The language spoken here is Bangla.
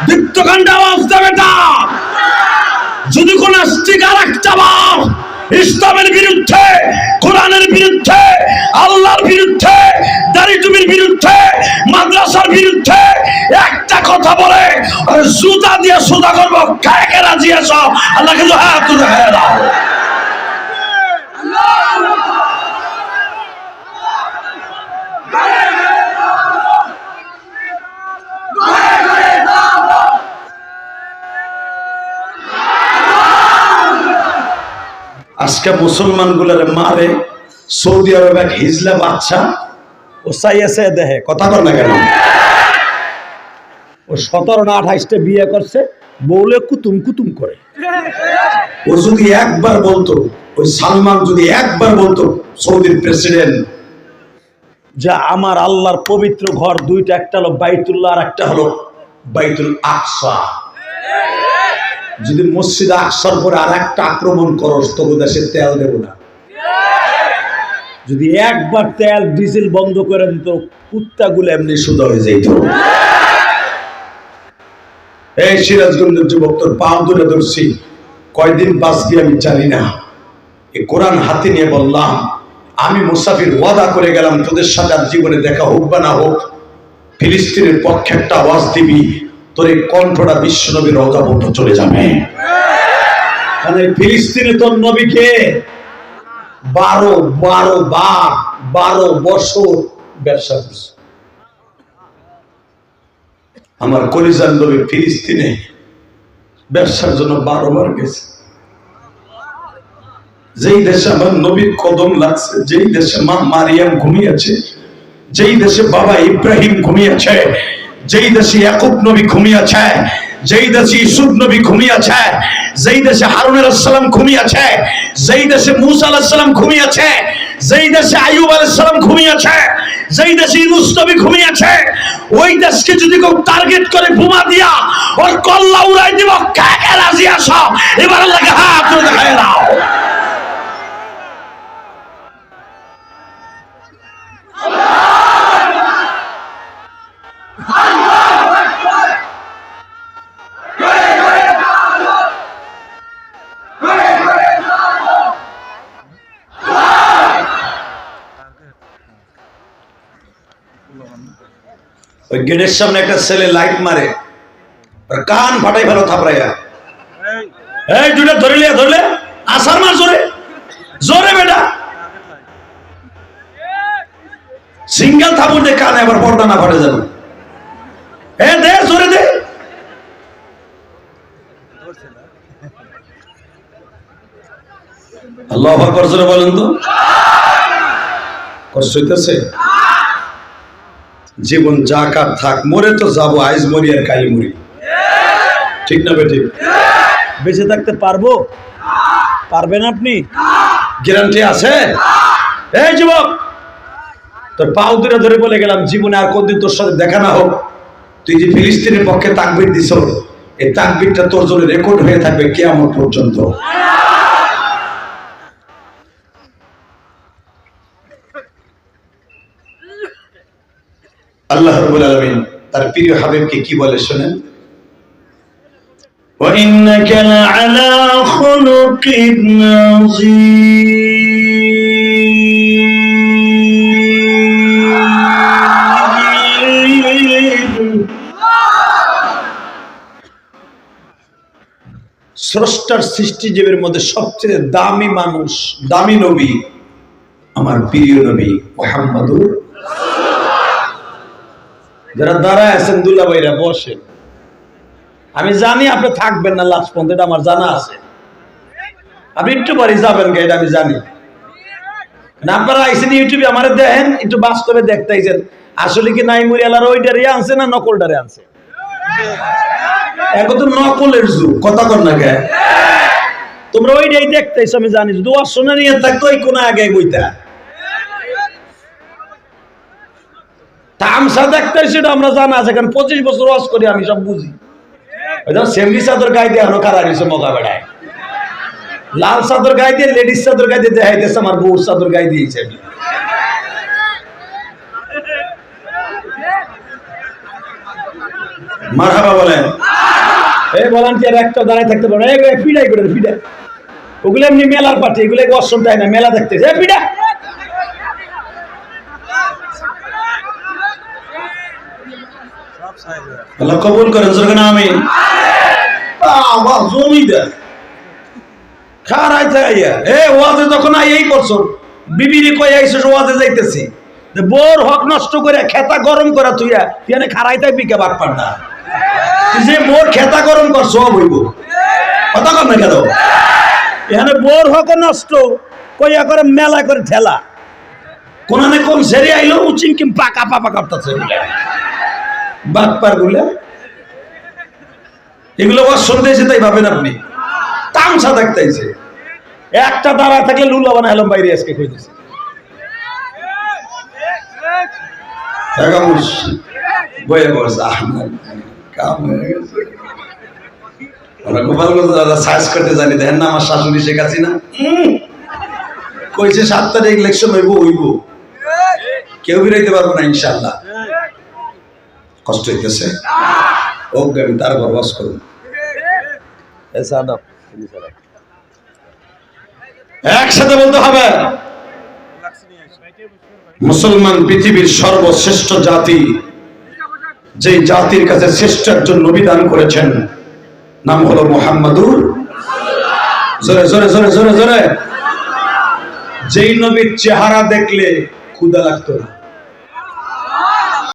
দীপ্তকাণ্ডে আওয়াজ দেবে না। যদি কোন স্টিকার একটা বার ইসলামের বিরুদ্ধে, কোরআনের বিরুদ্ধে, আল্লাহর বিরুদ্ধে, দাড়ি টুপির বিরুদ্ধে, মাদ্রাসার বিরুদ্ধে একটা কথা বলে জুতা দিয়ে সোজা করবো। কে কে রাজি আছো? আল্লাহকে তো হাত তুলে দেখায় দাও। আজকে মুসলমান গুলারে মারে, সৌদি আরব এক হিজলা বাচ্চা ও চাইছে দেহে কথা কর না কেন, ও 17 না 28টা বিয়ে করছে, বউলে কুতুম কুতুম করে। ও যদি একবার বলতো, ওই সালমান যদি একবার বলতো সৌদির প্রেসিডেন্ট, যা আমার আল্লাহর পবিত্র ঘর দুইটা, একটা হলো বাইতুল্লাহ আর একটা হলো বাইতুল আকসা, যদি মসজিদ আকসার পরে আর একটা আক্রমণ করস তবু দেশে তেল দেব না। যদি একবার তেল ডিজেল বন্ধ করে দিত, কুত্তাগুলো এমনি সোজা হয়ে যেত। এই সিরাজগঞ্জের যুবক, তোর পা ধরে ধরছি, কয়দিন বাঁচবি আমি জানি না। এই কোরআন হাতে নিয়ে বললাম, আমি মুসাফির ওয়াদা করে গেলাম তোদের সাথে আর জীবনে দেখা হোক বা না হোক, ফিলিস্তিনের পক্ষে একটা আওয়াজ দিবি, তোর এই কণ্ঠটা বিশ্বনবীর রওজা পর্যন্ত চলে যাবে। মানে ফিলিস্তিনে তোর নবীকে 12 বছর ব্যবসা করছে। আমার কলিজার নবী ফিলিস্তিনে ব্যবসার জন্য 12 বার গেছে। যেই দেশে আমার নবীর কদম লাগছে, যেই দেশে মা মারিয়াম ঘুমিয়েছে, যেই দেশে বাবা ইব্রাহিম ঘুমিয়েছে, যেই দেশে ইয়াকুব নবী ঘুমিয়েছে, যেই দেশে ইউসুফ নবী ঘুমিয়েছে, যেই দেশে হারুন আলাইহিস সালাম ঘুমিয়েছে, যেই দেশে মূসা আলাইহিস সালাম ঘুমিয়েছে, যেই দেশে আইয়ুব আলাইহিস সালাম ঘুমিয়েছে, যেই দেশে ইউনূস নবী ঘুমিয়েছে, ওই দেশকে যদি কেউ টার্গেট করে বোমা দিয়া ওর কল্লা উড়াই দিব, কে কে রাজি আছো? এবার আল্লাহকে হাত তুলে দেখায় দাও। ওই গেটের সামনে একটা ছেলে লাইট মারে, কান ফাটাই ফেলো থাপড়াইয়া। এই দুটা ধরলে আসার মার জোরে জোরে বেটা, সিঙ্গেল থাপুর দে, কানে আবার পর্দা না ফাটে যাবে। দে জোরে দে। আল্লাহু আকবার জোরে বলেন তো। কষ্ট হইতেছে? জীবন যা কার থাক, মরে তো যাবো, আইজ মরি আর কাল মরি, ঠিক না বেটি? বেঁচে থাকতে পারবো? পারবেন আপনি? গ্যারান্টি আছে? এই যুবক, তোর পাও দুটো ধরে বলে গেলাম, জীবনে আর কোনদিন তোর সাথে দেখা না হোক, তুই যে ফিলিস্তিনের পক্ষে তাকবীর দিছ, এই তাকবীরটা তোর জন্য রেকর্ড হয়ে থাকবে কিয়ামত পর্যন্ত। আল্লাহ রাব্বুল আলামিন তার প্রিয় হাবিবকে কি বলে শুনেন, ওয়া ইন্নাকা লাআলা খুলুকিন আযীম। স্রষ্টার সৃষ্টিজীবের মধ্যে সবচেয়ে দামি মানুষ, দামি নবী আমার প্রিয় নবী মুহাম্মদুর। যারা দাঁড়ায় আছেন দুলাভাইরা বসেন, আমি জানি আপনি থাকবেন না লাস্ট পর্যন্ত, এটা আমার জানা আছে। আপনি একটু পরে যাবেন, এটা আমি জানি। আপনারা আইসেন ইউটিউবে আমার দেখেন, একটু বাস্তবে দেখতে আইছেন আসলে কি নাইমুরি আলার ওইটারে আনছে না নকলটারে আনছে। এখন তো নকলের যুগ, কথা কর না কে? তোমরা ওইটাই দেখতেইছো, আমি জানি। যদি অশোনা নিয়ে থাকতো ওই কোন আগে বইতা তামসা দেখতেই, সেটা আমরা জানা আছে, কারণ 25 বছর ওয়াজ করি, আমি সব বুঝি। ওই যেমন সেমরি চাদর গায়ে দিয়ে আরো কারা রয়েছে মগা বেড়ায়, লাল চাদর গায়ে দিয়ে, লেডিস চাদর গায়ে দিয়ে দেখাইতেছে আমার বউর চাদর গায়ে দিয়েছে। মারহাবা বলেন। এই ভলান্টিয়ার একটা দাঁড়ায় থাকতে পারে ফিডাই করে ফিডা ওগুলো এমনি মেলার পার্টি এগুলো অসম তাই না মেলা দেখতে ফিডা আল্লাহ কবুল করেন জোরে না আমিন আল্লাহ জমিদার খারাইতে আইয়া ওয়াজে যখন এই করছো বিবিরে কই আইছস ওয়াজে যাইতেছি বোর হক নষ্ট করে খেতা গরম করা তুইয়া তুই এনে খারাইতে বিকে বাদ পার না তুই যে মোর খেতা গরম কর সব হইব কথা কম না কেন এখানে বোর হক নষ্ট কইয়া করে মেলা করে ঠেলা কোন না কোন সেরে আইলো উচিন কিম পাকা পাপা করতেছে বাদ পার গুলা এগুলো ওয়াজ শুনতেছে তাই ভাবেন আপনি তামসা দেখতেছে একটা দাঁড়া থাকলে লুলা বানা এলাম বাইরে আজকে কইতেছে বয়ে বসে কাম হয়ে গেছে আমরা গোপালগঞ্জ সার্চ করতে জানি দেখেন না আমার শাশুড়ি শেখ হাসিনা কইছে 7 তারিখ ইলেকশন হইব কেউ বিরাইতে পারবো না ইনশাআল্লাহ কষ্ট হইতেছে অজ্ঞানী তার বরবাস করুন একসাথে বলতে হবে মুসলমান পৃথিবীর সর্বশ্রেষ্ঠ জাতি যে জাতির কাছে শ্রেষ্ঠ একজন নবী দান করেছেন নাম হলো মুহাম্মাদুর জোরে জোরে জোরে জোরে জোরে যেই নবীর চেহারা দেখলে ক্ষুধা লাগতো না